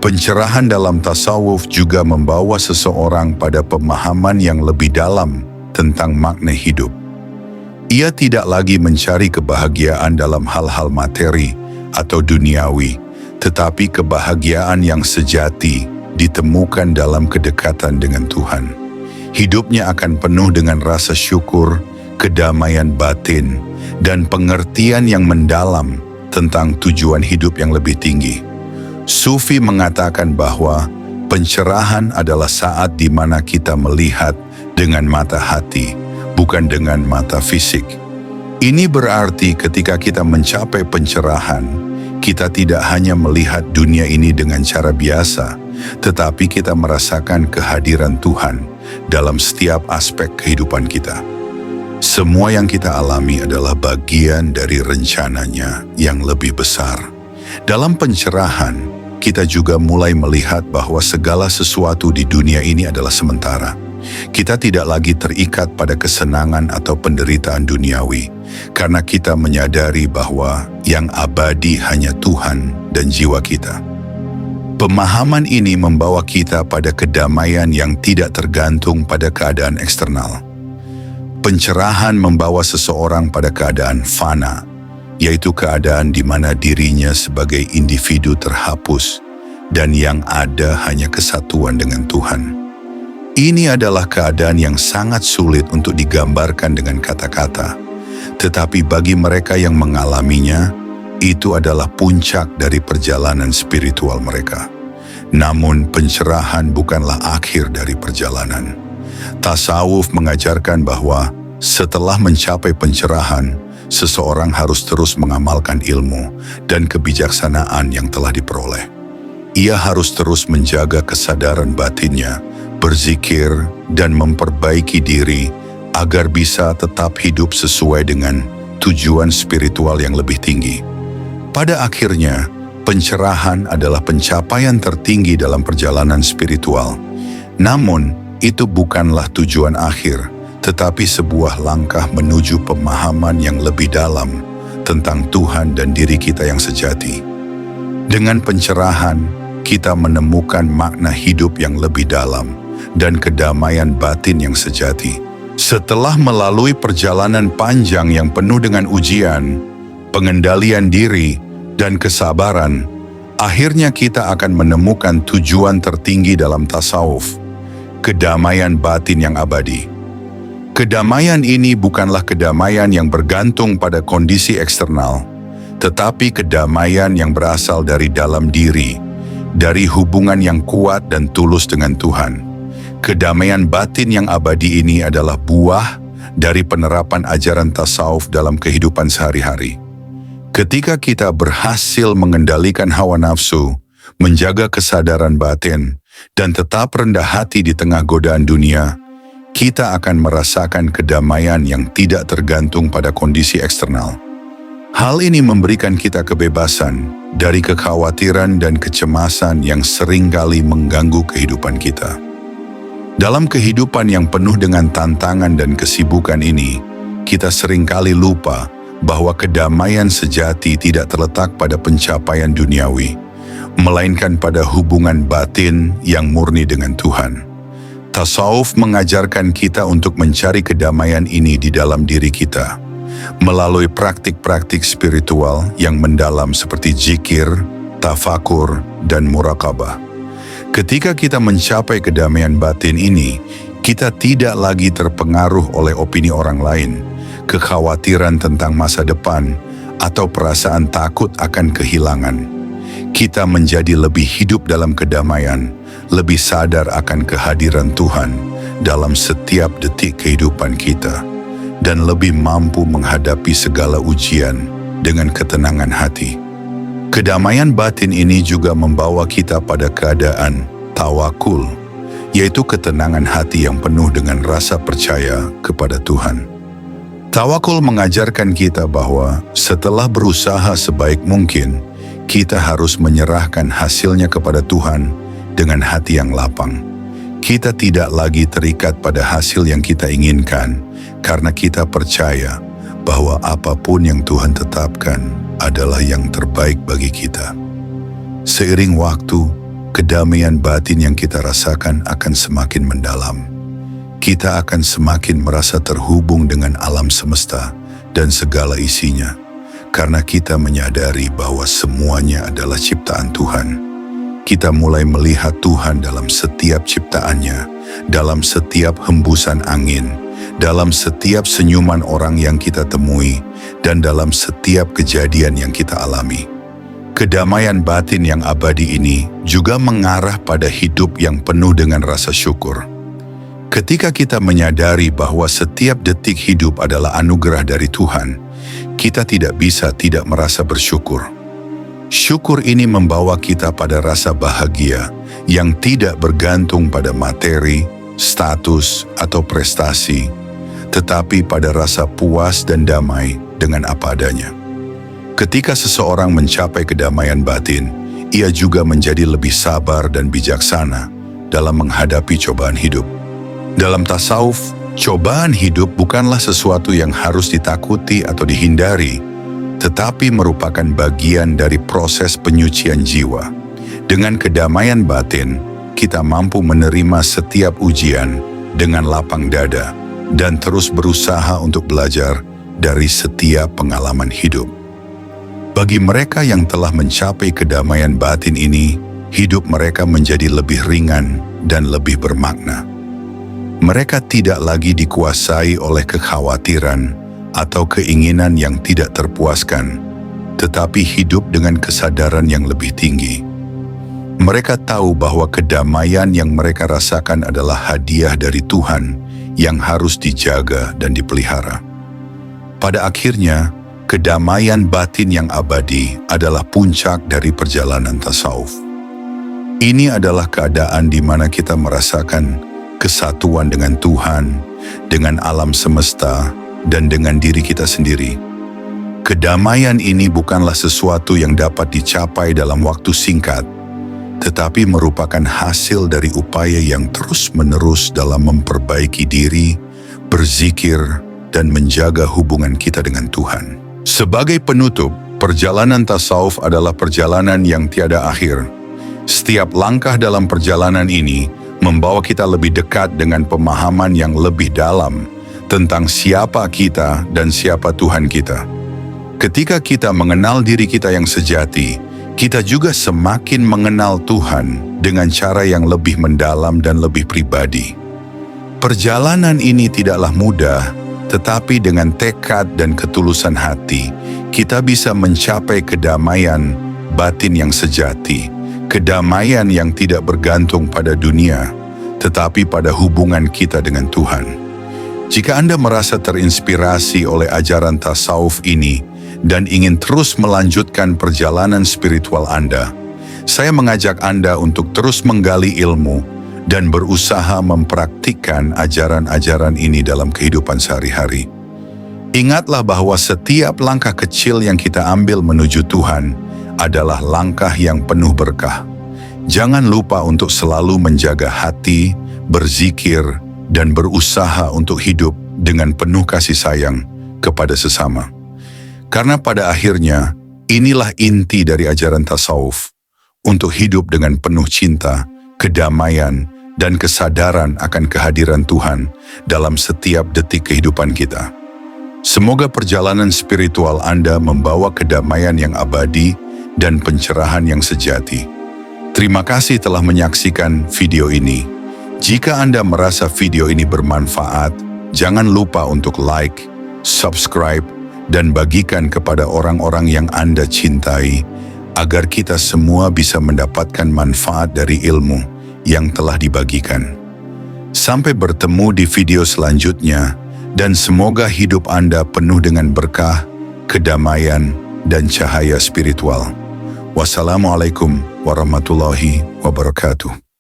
Pencerahan dalam tasawuf juga membawa seseorang pada pemahaman yang lebih dalam tentang makna hidup. Ia tidak lagi mencari kebahagiaan dalam hal-hal materi atau duniawi, tetapi kebahagiaan yang sejati ditemukan dalam kedekatan dengan Tuhan. Hidupnya akan penuh dengan rasa syukur, kedamaian batin, dan pengertian yang mendalam tentang tujuan hidup yang lebih tinggi. Sufi mengatakan bahwa pencerahan adalah saat di mana kita melihat dengan mata hati, bukan dengan mata fisik. Ini berarti ketika kita mencapai pencerahan, kita tidak hanya melihat dunia ini dengan cara biasa, tetapi kita merasakan kehadiran Tuhan dalam setiap aspek kehidupan kita. Semua yang kita alami adalah bagian dari rencananya yang lebih besar. Dalam pencerahan, kita juga mulai melihat bahwa segala sesuatu di dunia ini adalah sementara. Kita tidak lagi terikat pada kesenangan atau penderitaan duniawi, karena kita menyadari bahwa yang abadi hanya Tuhan dan jiwa kita. Pemahaman ini membawa kita pada kedamaian yang tidak tergantung pada keadaan eksternal. Pencerahan membawa seseorang pada keadaan fana, yaitu keadaan di mana dirinya sebagai individu terhapus dan yang ada hanya kesatuan dengan Tuhan. Ini adalah keadaan yang sangat sulit untuk digambarkan dengan kata-kata, tetapi bagi mereka yang mengalaminya, itu adalah puncak dari perjalanan spiritual mereka. Namun pencerahan bukanlah akhir dari perjalanan. Tasawuf mengajarkan bahwa setelah mencapai pencerahan, seseorang harus terus mengamalkan ilmu dan kebijaksanaan yang telah diperoleh. Ia harus terus menjaga kesadaran batinnya, berzikir, dan memperbaiki diri agar bisa tetap hidup sesuai dengan tujuan spiritual yang lebih tinggi. Pada akhirnya, pencerahan adalah pencapaian tertinggi dalam perjalanan spiritual. Namun, itu bukanlah tujuan akhir, tetapi sebuah langkah menuju pemahaman yang lebih dalam tentang Tuhan dan diri kita yang sejati. Dengan pencerahan, kita menemukan makna hidup yang lebih dalam dan kedamaian batin yang sejati. Setelah melalui perjalanan panjang yang penuh dengan ujian, pengendalian diri, dan kesabaran, akhirnya kita akan menemukan tujuan tertinggi dalam tasawuf, kedamaian batin yang abadi. Kedamaian ini bukanlah kedamaian yang bergantung pada kondisi eksternal, tetapi kedamaian yang berasal dari dalam diri, dari hubungan yang kuat dan tulus dengan Tuhan. Kedamaian batin yang abadi ini adalah buah dari penerapan ajaran tasawuf dalam kehidupan sehari-hari. Ketika kita berhasil mengendalikan hawa nafsu, menjaga kesadaran batin, dan tetap rendah hati di tengah godaan dunia, kita akan merasakan kedamaian yang tidak tergantung pada kondisi eksternal. Hal ini memberikan kita kebebasan dari kekhawatiran dan kecemasan yang seringkali mengganggu kehidupan kita. Dalam kehidupan yang penuh dengan tantangan dan kesibukan ini, kita seringkali lupa bahwa kedamaian sejati tidak terletak pada pencapaian duniawi, melainkan pada hubungan batin yang murni dengan Tuhan. Tasawuf mengajarkan kita untuk mencari kedamaian ini di dalam diri kita, melalui praktik-praktik spiritual yang mendalam seperti zikir, tafakur, dan muraqabah. Ketika kita mencapai kedamaian batin ini, kita tidak lagi terpengaruh oleh opini orang lain, kekhawatiran tentang masa depan, atau perasaan takut akan kehilangan. Kita menjadi lebih hidup dalam kedamaian, lebih sadar akan kehadiran Tuhan dalam setiap detik kehidupan kita, dan lebih mampu menghadapi segala ujian dengan ketenangan hati. Kedamaian batin ini juga membawa kita pada keadaan tawakul, yaitu ketenangan hati yang penuh dengan rasa percaya kepada Tuhan. Tawakul mengajarkan kita bahwa setelah berusaha sebaik mungkin, kita harus menyerahkan hasilnya kepada Tuhan dengan hati yang lapang. Kita tidak lagi terikat pada hasil yang kita inginkan, karena kita percaya bahwa apapun yang Tuhan tetapkan adalah yang terbaik bagi kita. Seiring waktu, kedamaian batin yang kita rasakan akan semakin mendalam. Kita akan semakin merasa terhubung dengan alam semesta dan segala isinya, karena kita menyadari bahwa semuanya adalah ciptaan Tuhan. Kita mulai melihat Tuhan dalam setiap ciptaannya, dalam setiap hembusan angin, dalam setiap senyuman orang yang kita temui, dan dalam setiap kejadian yang kita alami. Kedamaian batin yang abadi ini juga mengarah pada hidup yang penuh dengan rasa syukur. Ketika kita menyadari bahwa setiap detik hidup adalah anugerah dari Tuhan, kita tidak bisa tidak merasa bersyukur. Syukur ini membawa kita pada rasa bahagia yang tidak bergantung pada materi, status, atau prestasi, tetapi pada rasa puas dan damai dengan apa adanya. Ketika seseorang mencapai kedamaian batin, ia juga menjadi lebih sabar dan bijaksana dalam menghadapi cobaan hidup. Dalam tasawuf, cobaan hidup bukanlah sesuatu yang harus ditakuti atau dihindari, tetapi merupakan bagian dari proses penyucian jiwa. Dengan kedamaian batin, kita mampu menerima setiap ujian dengan lapang dada dan terus berusaha untuk belajar dari setiap pengalaman hidup. Bagi mereka yang telah mencapai kedamaian batin ini, hidup mereka menjadi lebih ringan dan lebih bermakna. Mereka tidak lagi dikuasai oleh kekhawatiran atau keinginan yang tidak terpuaskan, tetapi hidup dengan kesadaran yang lebih tinggi. Mereka tahu bahwa kedamaian yang mereka rasakan adalah hadiah dari Tuhan yang harus dijaga dan dipelihara. Pada akhirnya, kedamaian batin yang abadi adalah puncak dari perjalanan tasawuf. Ini adalah keadaan di mana kita merasakan kesatuan dengan Tuhan, dengan alam semesta, dan dengan diri kita sendiri. Kedamaian ini bukanlah sesuatu yang dapat dicapai dalam waktu singkat, tetapi merupakan hasil dari upaya yang terus-menerus dalam memperbaiki diri, berzikir, dan menjaga hubungan kita dengan Tuhan. Sebagai penutup, perjalanan tasawuf adalah perjalanan yang tiada akhir. Setiap langkah dalam perjalanan ini membawa kita lebih dekat dengan pemahaman yang lebih dalam tentang siapa kita dan siapa Tuhan kita. Ketika kita mengenal diri kita yang sejati, kita juga semakin mengenal Tuhan dengan cara yang lebih mendalam dan lebih pribadi. Perjalanan ini tidaklah mudah, tetapi dengan tekad dan ketulusan hati, kita bisa mencapai kedamaian batin yang sejati, kedamaian yang tidak bergantung pada dunia, tetapi pada hubungan kita dengan Tuhan. Jika Anda merasa terinspirasi oleh ajaran tasawuf ini dan ingin terus melanjutkan perjalanan spiritual Anda, saya mengajak Anda untuk terus menggali ilmu dan berusaha mempraktikkan ajaran-ajaran ini dalam kehidupan sehari-hari. Ingatlah bahwa setiap langkah kecil yang kita ambil menuju Tuhan adalah langkah yang penuh berkah. Jangan lupa untuk selalu menjaga hati, berzikir, dan berusaha untuk hidup dengan penuh kasih sayang kepada sesama. Karena pada akhirnya, inilah inti dari ajaran tasawuf, untuk hidup dengan penuh cinta, kedamaian, dan kesadaran akan kehadiran Tuhan dalam setiap detik kehidupan kita. Semoga perjalanan spiritual Anda membawa kedamaian yang abadi dan pencerahan yang sejati. Terima kasih telah menyaksikan video ini. Jika Anda merasa video ini bermanfaat, jangan lupa untuk like, subscribe, dan bagikan kepada orang-orang yang Anda cintai, agar kita semua bisa mendapatkan manfaat dari ilmu yang telah dibagikan. Sampai bertemu di video selanjutnya, dan semoga hidup Anda penuh dengan berkah, kedamaian, dan cahaya spiritual. Wassalamualaikum warahmatullahi wabarakatuh.